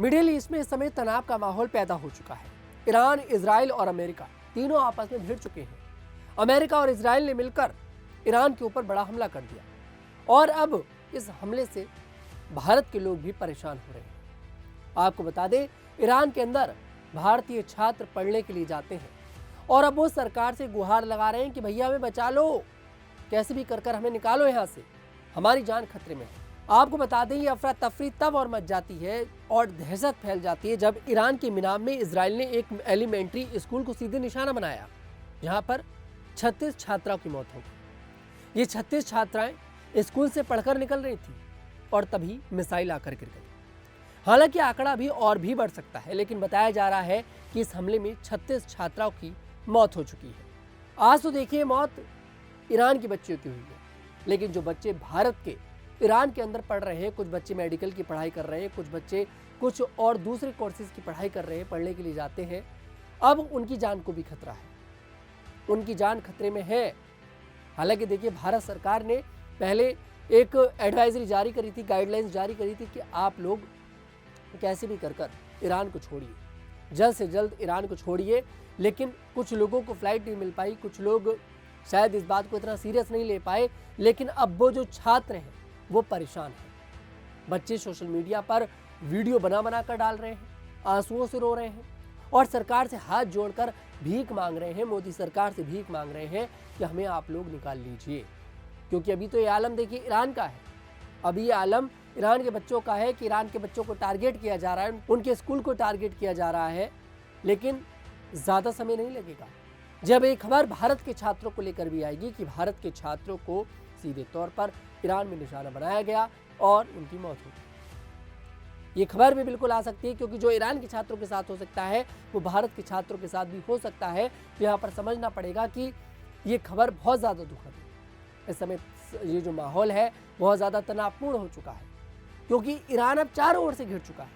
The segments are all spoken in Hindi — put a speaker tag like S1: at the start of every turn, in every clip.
S1: मिडिल ईस्ट में इस समय तनाव का माहौल पैदा हो चुका है। ईरान, इजराइल और अमेरिका तीनों आपस में भिड़ चुके हैं। अमेरिका और इजराइल ने मिलकर ईरान के ऊपर बड़ा हमला कर दिया और अब इस हमले से भारत के लोग भी परेशान हो रहे हैं। आपको बता दें, ईरान के अंदर भारतीय छात्र पढ़ने के लिए जाते हैं और अब वो सरकार से गुहार लगा रहे हैं कि भैया हमें बचा लो, कैसे भी कर हमें निकालो यहाँ से, हमारी जान खतरे में है। आपको बता दें, ये अफरा तफरी तब और मच जाती है और दहशत फैल जाती है जब ईरान के मिनाब में इजराइल ने एक एलिमेंट्री स्कूल को सीधे निशाना बनाया, जहां पर 36 छात्राओं की मौत हो गई। ये 36 छात्राएं स्कूल से पढ़कर निकल रही थी और तभी मिसाइल आकर गिर गई। हालांकि आंकड़ा भी और भी बढ़ सकता है, लेकिन बताया जा रहा है कि इस हमले में 36 छात्राओं की मौत हो चुकी है। आज तो देखिए, मौत ईरान की बच्चियों की हुई है, लेकिन जो बच्चे भारत के ईरान के अंदर पढ़ रहे हैं, कुछ बच्चे मेडिकल की पढ़ाई कर रहे हैं, कुछ बच्चे कुछ और दूसरे कोर्सेज की पढ़ाई कर रहे हैं, पढ़ने के लिए जाते हैं, अब उनकी जान को भी खतरा है, उनकी जान खतरे में है। हालांकि देखिए, भारत सरकार ने पहले एक एडवाइजरी जारी करी थी, गाइडलाइंस जारी करी थी कि आप लोग कैसे भी कर ईरान को छोड़िए, जल्द से जल्द ईरान को छोड़िए। लेकिन कुछ लोगों को फ्लाइट नहीं मिल पाई, कुछ लोग शायद इस बात को इतना सीरियस नहीं ले पाए, लेकिन अब वो जो छात्र हैं वो परेशान हैं। बच्चे सोशल मीडिया पर वीडियो बना कर डाल रहे हैं, आंसुओं से रो रहे हैं और सरकार से हाथ जोड़कर भीख मांग रहे हैं, मोदी सरकार से भीख मांग रहे हैं कि हमें आप लोग निकाल लीजिए। क्योंकि अभी तो ये आलम देखिए ईरान का है, अभी ये आलम ईरान के बच्चों का है कि ईरान के बच्चों को टारगेट किया जा रहा है, उनके स्कूल को टारगेट किया जा रहा है। लेकिन ज़्यादा समय नहीं लगेगा जब एक खबर भारत के छात्रों को लेकर भी आएगी कि भारत के छात्रों को सीधे तौर पर ईरान में निशाना बनाया गया और उनकी मौत हो गई। ये खबर भी बिल्कुल आ सकती है, क्योंकि जो ईरान के छात्रों के साथ हो सकता है वो भारत के छात्रों के साथ भी हो सकता है। तो यहाँ पर समझना पड़ेगा कि ये खबर बहुत ज़्यादा दुखद है। इस समय ये जो माहौल है बहुत ज़्यादा तनावपूर्ण हो चुका है, क्योंकि ईरान अब चारों ओर से घिर चुका है।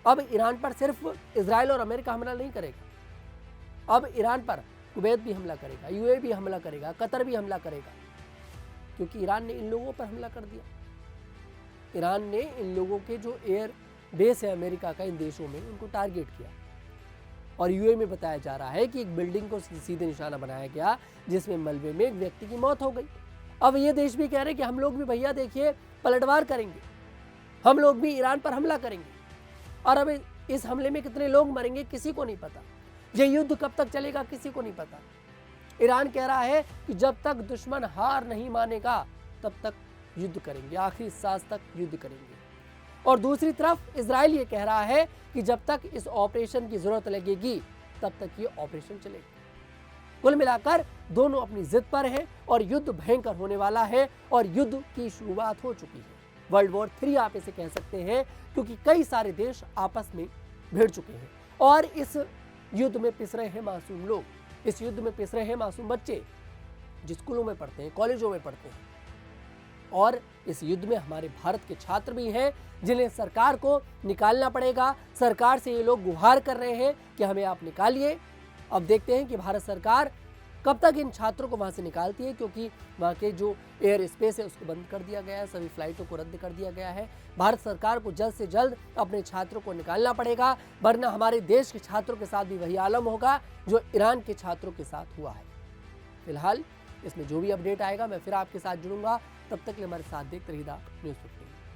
S1: अब ईरान पर सिर्फ इजराइल और अमेरिका हमला नहीं करेगा, अब ईरान पर कुवैत भी हमला करेगा, यूएई भी हमला करेगा, कतर भी हमला करेगा, क्योंकि ईरान ने इन लोगों पर हमला कर दिया। ईरान ने इन लोगों के जो एयर बेस है अमेरिका का इन देशों में, उनको टारगेट किया। और यूएई में बताया जा रहा है कि एक बिल्डिंग को सीधे निशाना बनाया गया, जिसमें मलबे में एक व्यक्ति की मौत हो गई। अब ये देश भी कह रहे कि हम लोग भी भैया देखिए पलटवार करेंगे, हम लोग भी ईरान पर हमला करेंगे। और अब इस हमले में कितने लोग मरेंगे किसी को नहीं पता, ये युद्ध कब तक चलेगा किसी को नहीं पता। ईरान कह रहा है कि जब तक दुश्मन हार नहीं मानेगा तब तक युद्ध करेंगे, आखिरी सांस तक युद्ध करेंगे। और दूसरी तरफ इजराइल ये कह रहा है कि जब तक इस ऑपरेशन की जरूरत लगेगी तब तक ये ऑपरेशन चलेगा। कुल मिलाकर दोनों अपनी जिद पर हैं और युद्ध भयंकर होने वाला है और युद्ध की शुरुआत हो चुकी है। वर्ल्ड वॉर 3 आप इसे कह सकते हैं, क्योंकि कई सारे देश आपस में भिड़ चुके हैं और इस युद्ध में पिस रहे हैं मासूम लोग, इस युद्ध में पिस रहे हैं मासूम बच्चे जो स्कूलों में पढ़ते हैं, कॉलेजों में पढ़ते हैं। और इस युद्ध में हमारे भारत के छात्र भी हैं जिन्हें सरकार को निकालना पड़ेगा। सरकार से ये लोग गुहार कर रहे हैं कि हमें आप निकालिए। अब देखते हैं कि भारत सरकार कब तक इन छात्रों को वहां से निकालती है, क्योंकि वहां के जो एयर स्पेस है उसको बंद कर दिया गया है, सभी फ्लाइटों को रद्द कर दिया गया है। भारत सरकार को जल्द से जल्द अपने छात्रों को निकालना पड़ेगा, वरना हमारे देश के छात्रों के साथ भी वही आलम होगा जो ईरान के छात्रों के साथ हुआ है। फिलहाल इसमें जो भी अपडेट आएगा मैं फिर आपके साथ जुड़ूंगा। तब तक के लिए हमारे साथ देखते रहिए न्यूज़।